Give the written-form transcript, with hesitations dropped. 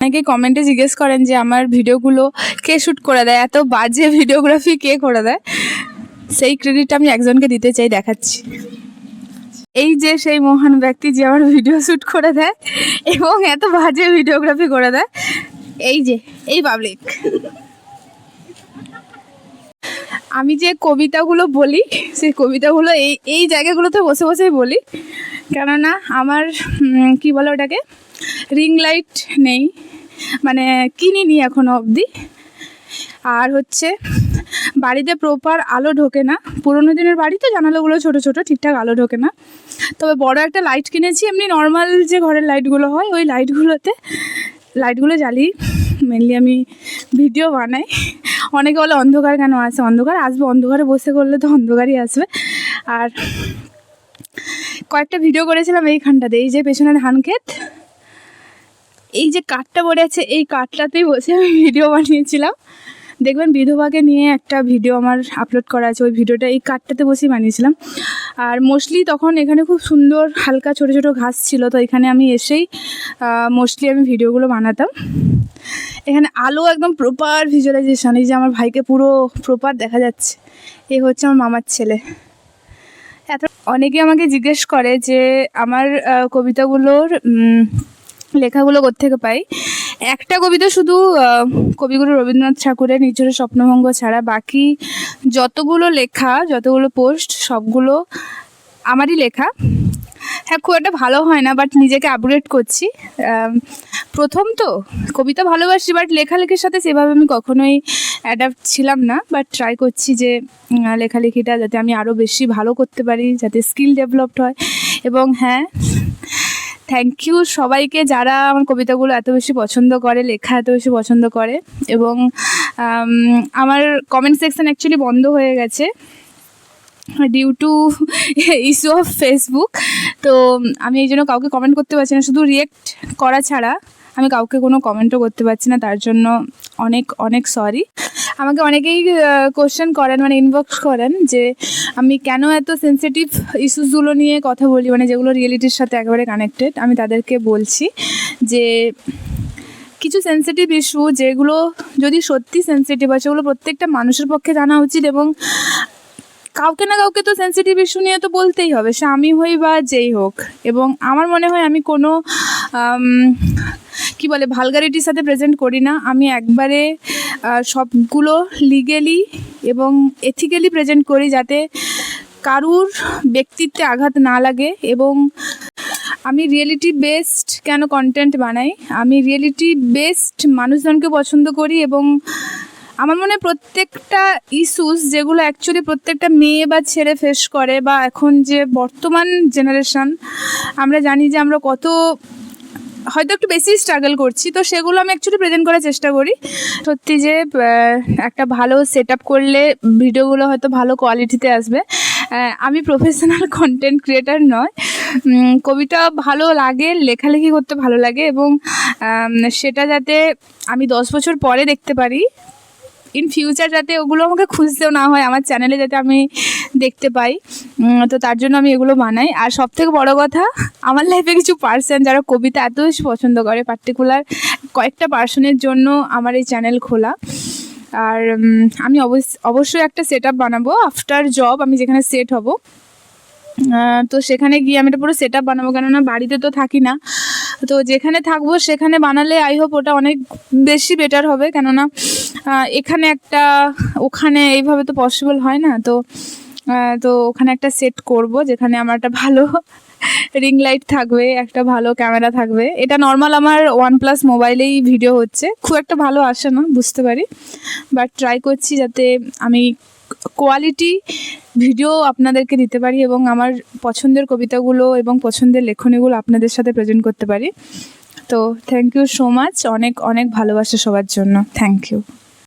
অনেকে কমেন্টে জিজ্ঞেস করেন যে আমার ভিডিওগুলো কে শ্যুট করে দেয়, এত বাজে ভিডিওগ্রাফি কে করে দেয়। সেই ক্রেডিট আমি একজনকে দিতে চাই, দেখাচ্ছি। এই যে সেই মহান ব্যক্তি যে আমার ভিডিও শ্যুট করে দেয় এবং এত বাজে ভিডিওগ্রাফি করে দেয়, এই পাবলিক। আমি যে কবিতাগুলো বলি সেই কবিতাগুলো এই জায়গাগুলোতে বসে বসেই বলি, কেননা আমার কি বলে ওটাকে, রিং লাইট নেই, মানে কিনিনি এখনো অবধি। আর হচ্ছে বাড়িতে প্রপার আলো ঢোকে না, পুরোনো দিনের বাড়িতে জানালাগুলো ছোট ছোট, ঠিকঠাক আলো ঢোকে না। তবে বড় একটা লাইট কিনেছি, এমনি নর্মাল যে ঘরের লাইটগুলো হয় ওই লাইটগুলো জ্বালিয়ে মেনলি আমি ভিডিও বানাই। অনেকে বলে অন্ধকার কেন আসে, অন্ধকার আসবে, অন্ধকারে বসে করলে তো অন্ধকারই আসবে। আর কয়েকটা ভিডিও করেছিলাম এইখানটাতে, এই যে পেছনে ধান ক্ষেত, এই যে কাঠটা পড়ে আছে এই কাঠটাতেই বসে আমি ভিডিও বানিয়েছিলাম। দেখবেন বিধবাকে নিয়ে একটা ভিডিও আমার আপলোড করা আছে, ওই ভিডিওটা এই কাঠটাতে বসেই বানিয়েছিলাম। আর মোস্টলি তখন এখানে খুব সুন্দর হালকা ছোটো ছোটো ঘাস ছিল, তো এখানে আমি এসেই মোস্টলি আমি ভিডিওগুলো বানাতাম। এখানে আলো একদম প্রপার ভিজুয়ালাইজেশন, এই যে আমার ভাইকে পুরো প্রপার দেখা যাচ্ছে, এ হচ্ছে আমার মামার ছেলে। অনেকে আমাকে জিজ্ঞেস করে যে আমার কবিতাগুলোর লেখাগুলো কোত্থেকে পাই। একটা কবিতা শুধু কবিগুরু রবীন্দ্রনাথ ঠাকুরের নির্ঝরের স্বপ্নভঙ্গ ছাড়া বাকি যতগুলো লেখা, যতগুলো পোস্ট, সবগুলো আমারই লেখা। হ্যাঁ, খুব একটা ভালো হয় না, বাট নিজেকে আপগ্রেড করছি। প্রথম তো কবিতা ভালোবাসি, বাট লেখালেখির সাথে সেভাবে আমি কখনোই অ্যাডাপ্ট ছিলাম না। বাট ট্রাই করছি যে লেখালেখিটা যাতে আমি আরও বেশি ভালো করতে পারি, যাতে স্কিল ডেভেলপড হয়। এবং হ্যাঁ, থ্যাংক ইউ সবাইকে যারা আমার কবিতাগুলো এত বেশি পছন্দ করে, লেখা এত বেশি পছন্দ করে। এবং আমার কমেন্ট সেকশন অ্যাকচুয়ালি বন্ধ হয়ে গেছে due to issue of Facebook. তো আমি এই জন্য কাউকে কমেন্ট করতে পারছি না, শুধু রিয়েক্ট করা ছাড়া আমি কাউকে কোনো কমেন্টও করতে পারছি না, তার জন্য অনেক অনেক সরি। আমাকে অনেকেই কোশ্চেন করেন, মানে ইনবক্স করেন যে আমি কেন এত সেন্সিটিভ ইস্যুসগুলো নিয়ে কথা বলি, মানে যেগুলো রিয়েলিটির সাথে একেবারে কানেক্টেড। আমি তাদেরকে বলছি যে কিছু সেন্সিটিভ ইস্যু যেগুলো যদি সত্যি সেন্সিটিভ হয় সেগুলো প্রত্যেকটা মানুষের পক্ষে জানা উচিত। এবং কাউকে না কাউকে তো সেন্সিটিভ ইস্যু নিয়ে তো বলতেই হবে, সে আমি হই বা যেই হোক। এবং আমার মনে হয় আমি কোনো কি বলে ভালগারিটির সাথে প্রেজেন্ট করি না, আমি একবারে সবগুলো লিগেলি এবং এথিক্যালি প্রেজেন্ট করি, যাতে কারুর ব্যক্তিত্বে আঘাত না লাগে। এবং আমি রিয়েলিটি বেসড কেন কন্টেন্ট বানাই, আমি রিয়েলিটি বেসড মানুষজনকে পছন্দ করি। এবং আমার মনে হয় প্রত্যেকটা ইস্যুস যেগুলো অ্যাকচুয়ালি প্রত্যেকটা মেয়ে বা ছেলে ফেস করে, বা এখন যে বর্তমান জেনারেশন, আমরা জানি যে আমরা কত হয়তো একটু বেশি স্ট্রাগল করছি, তো সেগুলো আমি অ্যাকচুয়ালি প্রেজেন্ট করার চেষ্টা করি। সত্যি যে একটা ভালো সেট আপ করলে ভিডিওগুলো হয়তো ভালো কোয়ালিটিতে আসবে। আমি প্রফেশনাল কন্টেন্ট ক্রিয়েটার নয়, কবিতা ভালো লাগে, লেখালেখি করতে ভালো লাগে, এবং সেটা যাতে আমি 10 বছর পরে দেখতে পারি, ইন ফিউচার যাতে ওগুলো আমাকে খুঁজতেও না হয়, আমার চ্যানেলে যাতে আমি দেখতে পাই, তো তার জন্য আমি এগুলো বানাই। আর সবথেকে বড় কথা, আমার লাইফে কিছু পার্সন যারা কবিতা এত বেশি পছন্দ করে, পার্টিকুলার কয়েকটা পার্সনের জন্য আমার এই চ্যানেল খোলা। আর আমি অবশ্যই একটা সেট আপ বানাবো আফটার জব, আমি যেখানে সেট হব, তো সেখানে গিয়ে আমি এটা পুরো সেট আপ বানাবো, কেননা বাড়িতে তো থাকি না। তো যেখানে থাকবো সেখানে বানালে আই হোপ ওটা অনেক বেশি বেটার হবে, কেননা এখানে একটা ওখানে এইভাবে তো পসিবল হয় না। তো ওখানে একটা সেট করব যেখানে আমার একটা ভালো রিং লাইট থাকবে, একটা ভালো ক্যামেরা থাকবে। এটা নর্মাল আমার OnePlus মোবাইলেই ভিডিও হচ্ছে, খুব একটা ভালো আসে না, বুঝতে পারি, বাট ট্রাই করছি যাতে আমি কোয়ালিটি ভিডিও আপনাদেরকে দিতে পারি এবং আমার পছন্দের কবিতাগুলো এবং পছন্দের লেখনীগুলো আপনাদের সাথে প্রেজেন্ট করতে পারি। তো থ্যাংক ইউ সো মাচ, অনেক অনেক ভালোবাসা সবার জন্য, থ্যাংক ইউ।